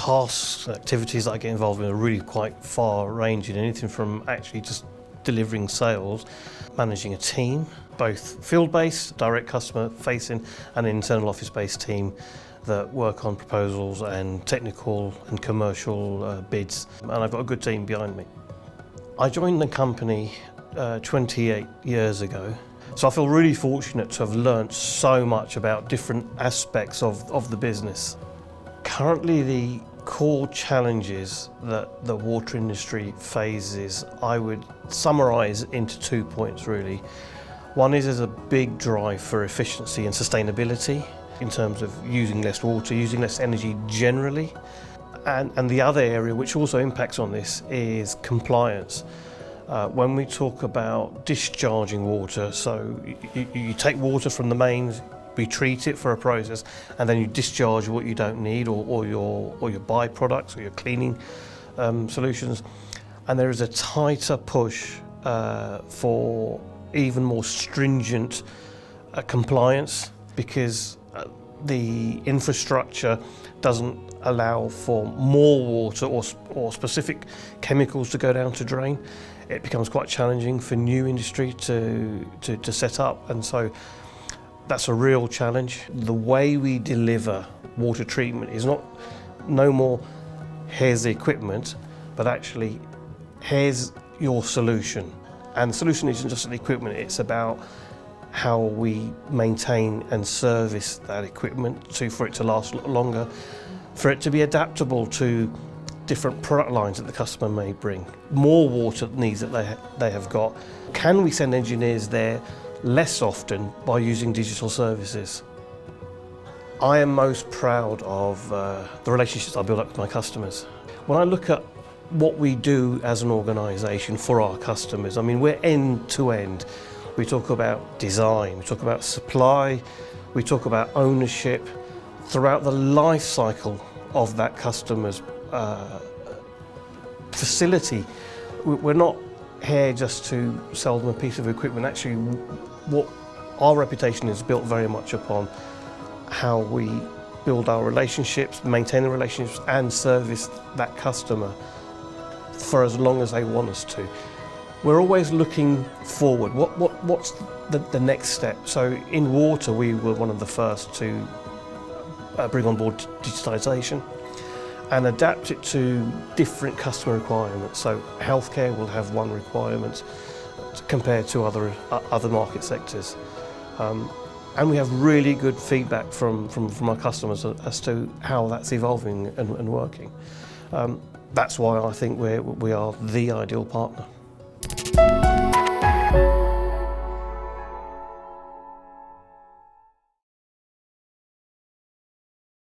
tasks, activities that I get involved in are really quite far-ranging, anything from actually just delivering sales, managing a team, both field-based, direct customer-facing, and an internal office-based team that work on proposals and technical and commercial bids, and I've got a good team behind me. I joined the company 28 years ago, so I feel really fortunate to have learnt so much about different aspects of the business. Currently, the core challenges that the water industry faces, I would summarise into 2 points really. One is there's a big drive for efficiency and sustainability in terms of using less water, using less energy generally. And the other area which also impacts on this is compliance. When we talk about discharging water, so you take water from the mains, we treat it for a process, and then you discharge what you don't need, or your byproducts or your cleaning solutions. And there is a tighter push for even more stringent compliance, because the infrastructure doesn't allow for more water or specific chemicals to go down to drain. It becomes quite challenging for new industry to set up, and so that's a real challenge. The way we deliver water treatment is no more here's the equipment, but actually here's your solution. And the solution isn't just the equipment, it's about how we maintain and service that equipment for it to last longer, for it to be adaptable to different product lines that the customer may bring, more water needs that they have got. Can we send engineers there less often by using digital services? I am most proud of the relationships I build up with my customers. When I look at what we do as an organisation for our customers, I mean, we're end to end. We talk about design, we talk about supply, we talk about ownership throughout the life cycle of that customer's facility. We're not here just to sell them a piece of equipment. Actually, what our reputation is built very much upon how we build our relationships, maintain the relationships, and service that customer for as long as they want us to. We're always looking forward. What's the next step? So in water, we were one of the first to bring on board digitalisation and adapt it to different customer requirements. So healthcare will have one requirement compared to other market sectors. And we have really good feedback from our customers as to how that's evolving and working. That's why I think we are the ideal partner.